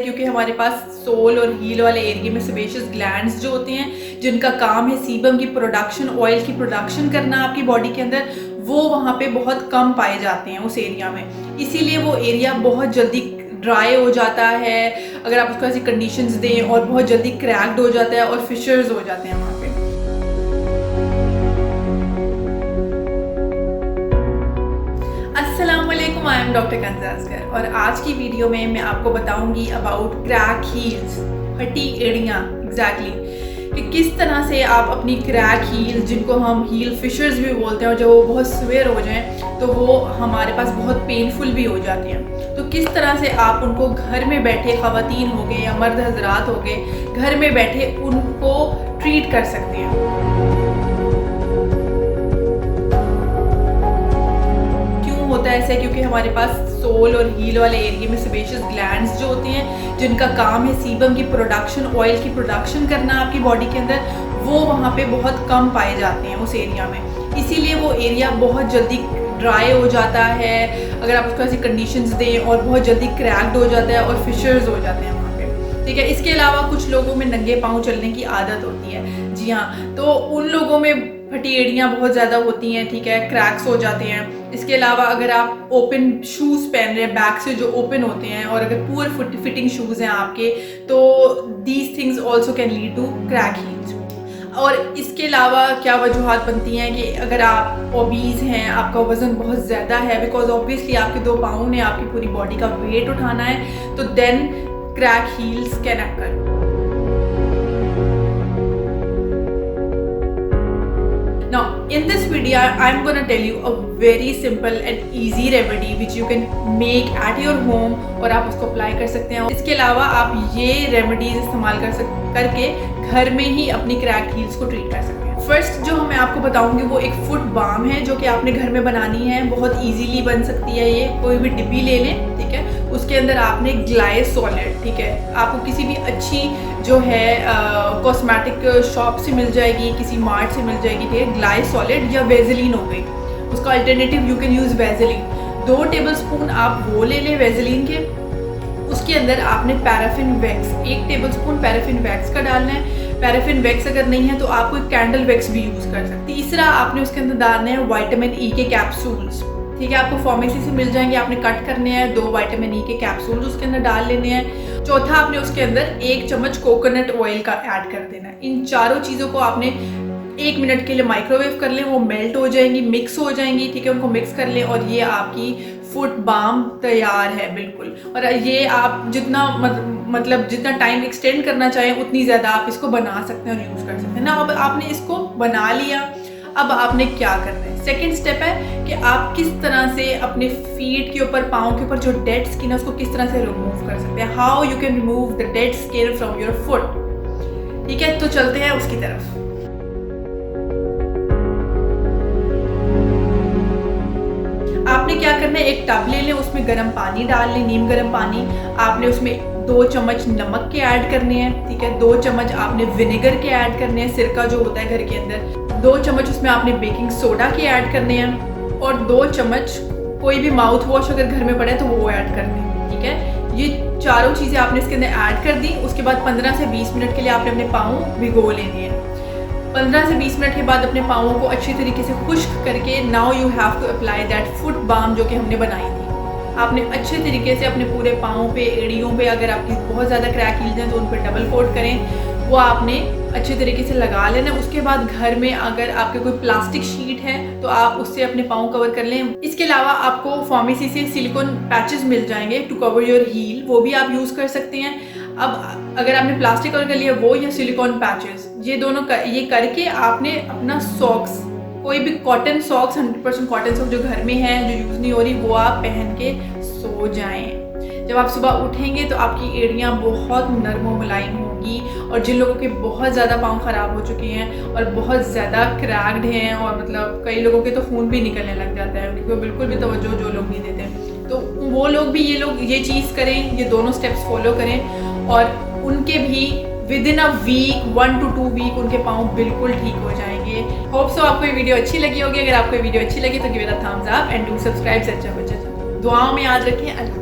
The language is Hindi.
क्योंकि हमारे पास सोल और हील वाले एरिया में सेबेशियस ग्लैंड्स जो होते हैं जिनका काम है सीबम की प्रोडक्शन, ऑयल की प्रोडक्शन करना आपकी बॉडी के अंदर, वो वहाँ पे बहुत कम पाए जाते हैं उस एरिया में। इसीलिए वो एरिया बहुत जल्दी ड्राई हो जाता है अगर आप उसको ऐसी कंडीशंस दें, और बहुत जल्दी क्रैक्ड हो जाता है और फिशर्स हो जाते हैं वहाँ पे। अस्सलाम वालेकुम, आई एम डॉक्टर कंज़ा असगर और आज की वीडियो में मैं आपको बताऊंगी अबाउट क्रैक हील्स, फटी एड़ियाँ एग्जैक्टली, कि किस तरह से आप अपनी क्रैक हील, जिनको हम हील फिशर्स भी बोलते हैं, और जब वो बहुत स्वेयर हो जाएं तो वो हमारे पास बहुत पेनफुल भी हो जाती हैं, तो किस तरह से आप उनको घर में बैठे, ख़वातीन हो गए या मर्द हजरात हो गए, घर में बैठे उनको ट्रीट कर सकते हैं। होता है ऐसे क्योंकि हमारे पास सोल और हील वाले एरिया में सेबेशियस ग्लैंड्स जो होती हैं जिनका काम है सीबम की प्रोडक्शन, ऑयल की प्रोडक्शन करना आपकी बॉडी के अंदर, वो वहाँ पे बहुत कम पाए जाते हैं उस एरिया में। इसीलिए वो एरिया बहुत जल्दी ड्राई हो जाता है अगर आप उसको ऐसी कंडीशंस दें, और बहुत जल्दी क्रैक्ड हो जाता है और फिशर्स हो जाते हैं वहाँ पे। ठीक है, इसके अलावा कुछ लोगों में नंगे पाँव चलने की आदत होती है, जी हाँ, तो उन लोगों में फटी एड़ियाँ बहुत ज़्यादा होती हैं, ठीक है, क्रैक्स हो जाते हैं। इसके अलावा अगर आप ओपन शूज़ पहन रहे हैं, बैक से जो ओपन होते हैं, और अगर पुअर फिटिंग शूज़ हैं आपके, तो these things also can lead to crack heels. और इसके अलावा क्या वजूहत बनती हैं कि अगर आप ओबीज़ हैं, आपका वज़न बहुत ज़्यादा है, बिकॉज ऑब्वियसली आपके 2 पाँव ने आपकी पूरी बॉडी का वेट उठाना है, तो then crack heels can occur. Now, in this video, I'm gonna tell you a very simple and easy remedy which you can make at your home और आप उसको अप्लाई कर सकते हैं। इसके अलावा आप ये रेमेडीज इस्तेमाल करके घर में ही अपनी क्रैक्ड हील्स को ट्रीट कर सकते हैं। फर्स्ट जो मैं आपको बताऊंगी वो एक फुट बाम है, जो कि आपने घर में बनानी है, बहुत इजीली बन सकती है। ये कोई भी डिब्बी ले लें, ठीक है, उसके अंदर आपने ग्लाइसोलिड, ठीक है, आपको किसी भी अच्छी जो है कॉस्मेटिक शॉप से मिल जाएगी, किसी मार्ट से मिल जाएगी, ठीक है, ग्लाइसोलिड या वेज़लिन हो गई, उसका alternative you can use Vaseline. 2 tablespoon आप वो ले लें वेज़लिन के। उसके अंदर आपने paraffin wax, 1 tablespoon paraffin wax का डालना है। पैराफिन वैक्स अगर नहीं है तो आप कोई कैंडल वैक्स भी यूज़ कर सकते हैं। तीसरा आपने उसके अंदर डालना है विटामिन ई के कैप्सूल्स, ठीक है, आपको फार्मेसी से मिल जाएंगे, आपने कट करने हैं 2 विटामिन ई के कैप्सूल्स उसके अंदर डाल लेने हैं। चौथा आपने उसके अंदर 1 चम्मच कोकोनट ऑयल का ऐड कर देना है। इन चारों चीज़ों को आपने 1 मिनट के लिए माइक्रोवेव कर लें, वो मेल्ट हो जाएंगी, मिक्स हो जाएंगी, ठीक है, उनको मिक्स कर लें और ये आपकी फुट बाम तैयार है बिल्कुल। और ये आप जितना मतलब जितना टाइम एक्सटेंड करना चाहें उतनी ज़्यादा आप इसको बना सकते हैं और यूज़ कर सकते हैं ना। अब आपने इसको बना लिया, अब आपने क्या करना है, सेकेंड स्टेप है कि आप किस तरह से अपने फीट के ऊपर, पाँव के ऊपर जो डेड स्किन है उसको किस तरह से रिमूव कर सकते हैं। How you can remove the dead skin from your foot, ठीक है, तो चलते हैं उसकी तरफ। आपने क्या करना है, एक टब ले लें, उसमें गर्म पानी डाल लें, नीम गर्म पानी। आपने उसमें 2 चम्मच नमक के ऐड करने हैं, ठीक है, 2 चम्मच आपने विनेगर के ऐड करने हैं, सिरका जो होता है घर के अंदर, 2 चम्मच उसमें आपने बेकिंग सोडा के ऐड करने हैं, और 2 चम्मच कोई भी माउथ वॉश अगर घर में पड़े तो वो ऐड कर दें, ठीक है। ये चारों चीज़ें आपने इसके अंदर ऐड कर दी। उसके बाद 15 से 20 मिनट के लिए आपने अपने पाँव भिगो लेने हैं। 15 से 20 मिनट के बाद अपने पाँवों को अच्छी तरीके से खुश्क करके now you have to apply that foot balm जो कि हमने बनाई थी। आपने अच्छे तरीके से अपने पूरे पाँव पे, एड़ियों पे, अगर आपकी बहुत ज़्यादा क्रैक हील्स हैं तो उन पर डबल कोट करें, वो आपने अच्छे तरीके से लगा लेना। उसके बाद घर में अगर आपके कोई प्लास्टिक शीट है तो आप उससे अपने पाँव कवर कर लें। इसके अलावा आपको फार्मेसी से सिलिकॉन पैचेस मिल जाएंगे टू कवर योर हील, वो भी आप यूज़ कर सकते हैं। अब अगर आपने प्लास्टिक कवर कर लिया, वो या सिलिकॉन पैचेस, ये दोनों ये करके आपने अपना सॉक्स, कोई भी कॉटन सॉक्स, 100% कॉटन सॉक्स जो घर में है, जो यूज़ नहीं हो रही, वो आप पहन के सो जाएं। जब आप सुबह उठेंगे तो आपकी एड़ियाँ बहुत नरम व मुलायम होगी। और जिन लोगों के बहुत ज़्यादा पाँव ख़राब हो चुके हैं और बहुत ज़्यादा क्रैक्ड हैं, और मतलब कई लोगों के तो खून भी निकलने लग जाता है क्योंकि वो बिल्कुल भी तवज्जो जो लोग नहीं देते, तो वो लोग भी ये चीज़ करें, ये दोनों स्टेप्स फॉलो करें, और उनके भी within a week, 1 to 2 week उनके पाँव बिल्कुल ठीक हो जाएंगे। होप सो आपको ये वीडियो अच्छी लगी होगी। अगर आपको ये वीडियो अच्छी लगी तो give it a thumbs up and do subscribe. दुआओं में याद रखें।